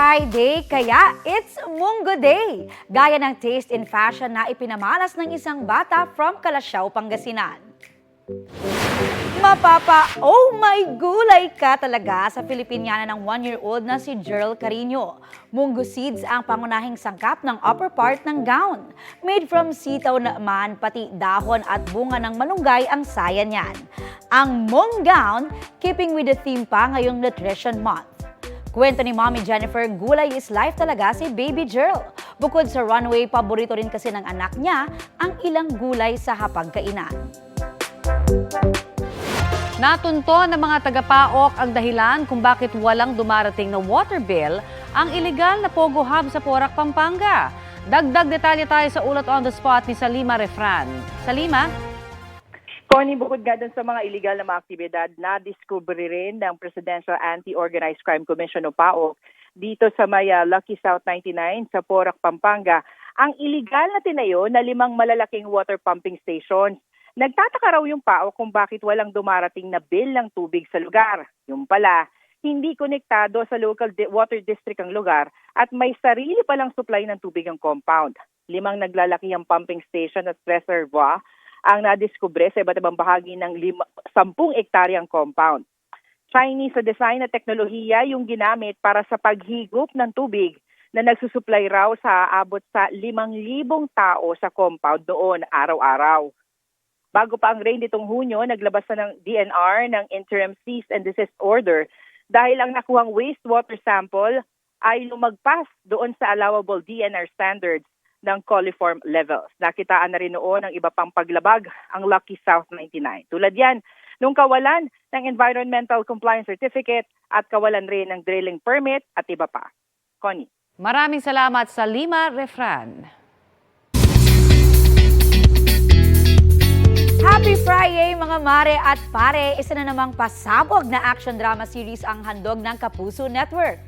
Friday, kaya it's Munggo Day. Gaya ng taste in fashion na ipinamalas ng isang bata from Calasiao, Pangasinan. Oh my gulay ka talaga sa Filipiniana ng 1-year-old na si Jerl Carino. Munggo seeds ang pangunahing sangkap ng upper part ng gown. Made from sitaw naman, pati dahon at bunga ng malunggay ang saya niyan. Ang mung gown, keeping with the theme pa ngayong Nutrition Month. Kwento ni Mommy Jennifer, gulay is life talaga si Baby Jerl. Bukod sa runway, paborito rin kasi ng anak niya ang ilang gulay sa hapagkainan. Natunto ng mga tagapaok ang dahilan kung bakit walang dumarating na water bill ang iligal na Pogo Hub sa Porac, Pampanga. Dagdag detalye tayo sa ulat on the spot ni Salima Refran. Salima? Connie, bukod nga dun sa mga iligal na mga aktibidad, na-discovery rin ng Presidential Anti-Organized Crime Commission o PAOC dito sa may Lucky South 99 sa Porac, Pampanga ang iligal na tinayo na 5 malalaking water pumping stations. Nagtataka raw yung PAOC kung bakit walang dumarating na bill ng tubig sa lugar. Yung pala, hindi konektado sa local water district ang lugar at may sarili palang supply ng tubig ang compound. 5 naglalakihang pumping station at reservoir ang nadiskubre sa iba't ibang bahagi ng 10 ektaryang compound. Chinese sa design at teknolohiya yung ginamit para sa paghigop ng tubig na nagsusupply raw sa aabot sa 5,000 tao sa compound doon araw-araw. Bago pa ang rain nitong Hunyo, naglabas na ng DNR ng interim cease and desist order dahil ang nakuhang wastewater sample ay lumagpas doon sa allowable DNR standards ng coliform levels. Nakitaan na rin noon ang iba pang paglabag ang Lucky South 99. Tulad yan, nung kawalan ng Environmental Compliance Certificate at kawalan rin ng drilling permit at iba pa. Connie. Maraming salamat, Salima Refran. Happy Friday mga mare at pare! Isa na namang pasabog na action drama series ang handog ng Kapuso Network.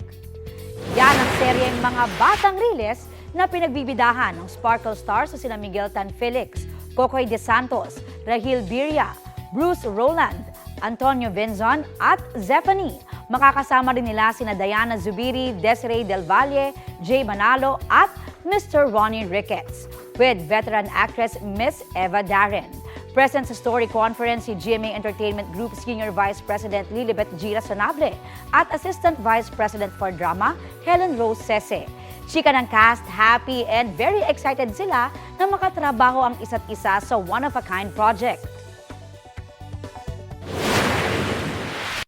Yan ang seryeng mga batang riles na pinagbibidahan ng Sparkle Stars sa sina Miguel Tan Felix, Kokoy De Santos, Rahil Birria, Bruce Roland, Antonio Benzon at Zephanie. Makakasama rin nila sina Diana Zubiri, Desiree Del Valle, Jay Manalo at Mr. Ronnie Ricketts with veteran actress Miss Eva Darren. Present sa story conference si GMA Entertainment Group Senior Vice President Lilibet Gira Sanable at Assistant Vice President for Drama Helen Rose Sese. Chika ng cast, happy and very excited sila na makatrabaho ang isa't isa sa one-of-a-kind project.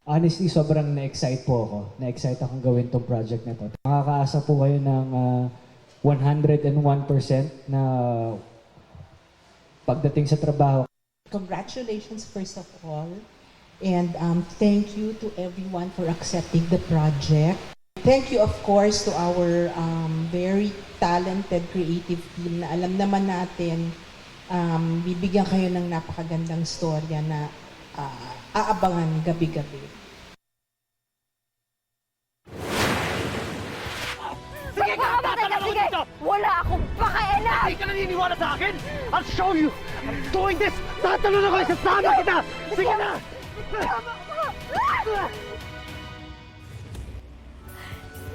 Honestly, sobrang na-excite po ako. Na-excite akong gawin tong project na to. Makakaasa po kayo ng 101% na pagdating sa trabaho. Congratulations first of all, and thank you to everyone for accepting the project. Thank you of course to our very talented creative team na alam naman natin bibigyan kayo ng napakagandang storya na aabangan gabi-gabi. Sige ka! Sige! Wala akong pakialam! Hindi ka naniniwala sa akin? I'll show you! I'm doing this! Tatalon ako! Isasama kita! Sige na!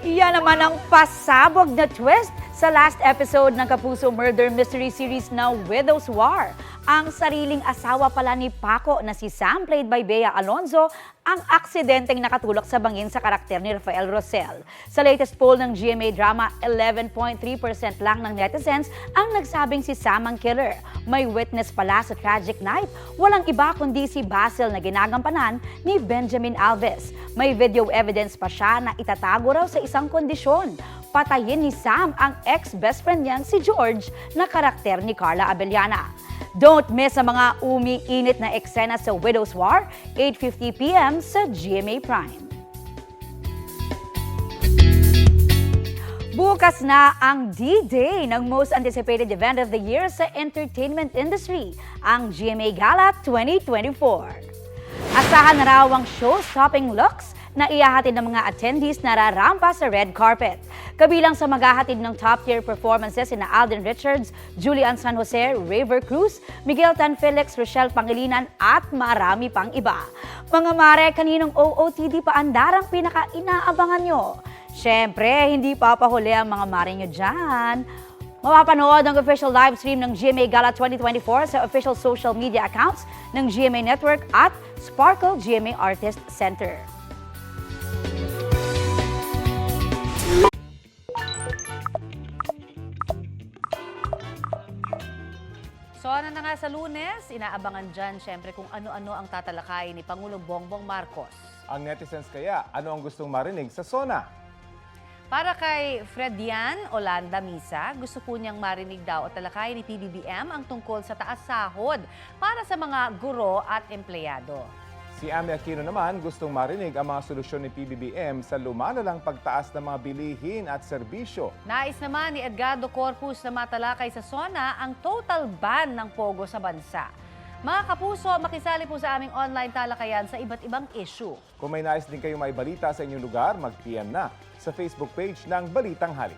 Iyan naman ang pasabog na twist sa last episode ng Kapuso Murder Mystery Series na Widow's War. Ang sariling asawa pala ni Paco na si Sam, played by Bea Alonzo, ang aksidenteng nakatulak sa bangin sa karakter ni Rafael Rosel. Sa latest poll ng GMA Drama, 11.3% lang ng netizens ang nagsabing si Sam ang killer. May witness pala sa tragic night. Walang iba kundi si Basil na ginagampanan ni Benjamin Alves. May video evidence pa siya na itatago raw sa isang kondisyon. Patayin ni Sam ang ex-best friend niyang si George na karakter ni Carla Abellana. Don't miss ang mga umiinit na eksena sa Widow's War, 8:50 p.m. sa GMA Prime. Bukas na ang D-Day ng most anticipated event of the year sa entertainment industry, ang GMA Gala 2024. Asahan na raw ang show-stopping looks na ihahatid ng mga attendees na rarampa sa red carpet. Kabilang sa maghahatid ng top-tier performances sina Alden Richards, Julian San Jose, Raver Cruz, Miguel Tan Felix, Rochelle Pangilinan at marami pang iba. Mga mare, kaninong OOTD pa andarang pinaka-inaabangan nyo? Siyempre, hindi papahuli ang mga mare nyo dyan. Mapapanood ang official live stream ng GMA Gala 2024 sa official social media accounts ng GMA Network at Sparkle GMA Artist Center. So ano na nga sa Lunes, inaabangan dyan syempre kung ano-ano ang tatalakay ni Pangulong Bongbong Marcos. Ang netizens kaya, ano ang gustong marinig sa SONA? Para kay Fredian Olanda Misa, gusto po niyang marinig daw o talakay ni PBBM ang tungkol sa taas sahod para sa mga guro at empleyado. Si Ami Aquino naman gustong marinig ang mga solusyon ni PBBM sa lumalalang pagtaas ng mga bilihin at serbisyo. Nais naman ni Edgardo Corpus na matalakay sa SONA ang total ban ng pogo sa bansa. Mga kapuso, makisali po sa aming online talakayan sa iba't ibang issue. Kung may nais din kayong maibalita sa inyong lugar, mag-PM na sa Facebook page ng Balitang Halik.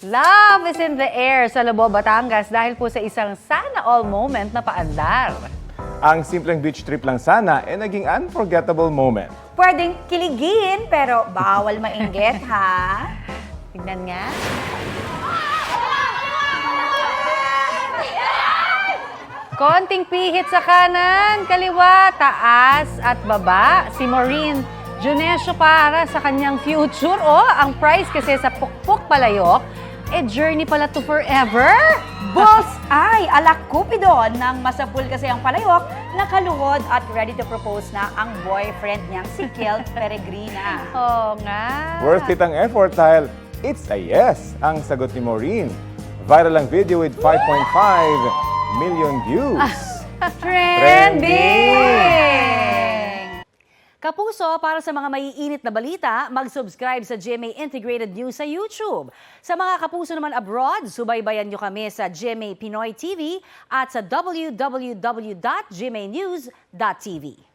Love is in the air sa Lobo, Batangas dahil po sa isang sana all moment na paandar. Ang simpleng beach trip lang sana ay naging unforgettable moment. Pwedeng kiligin pero bawal mainggit, ha? Tignan nga. Konting pihit sa kanan, kaliwa, taas at baba. Si Maureen Junesio para sa kanyang future. Oh, ang prize kasi sa Pukpuk Palayok, journey pala to forever. Bullseye! Ala Cupido ng masapul kasi ang palayok, nakaluhod at ready to propose na ang boyfriend niyang si Kel Peregrina. Oo nga. Worth it ang effort dahil it's a yes ang sagot ni Maureen. Viral ang video with 5.5 million views. Trending! Kapuso, para sa mga maiinit na balita, mag-subscribe sa GMA Integrated News sa YouTube. Sa mga kapuso naman abroad, subaybayan nyo kami sa GMA Pinoy TV at sa www.gmanews.tv.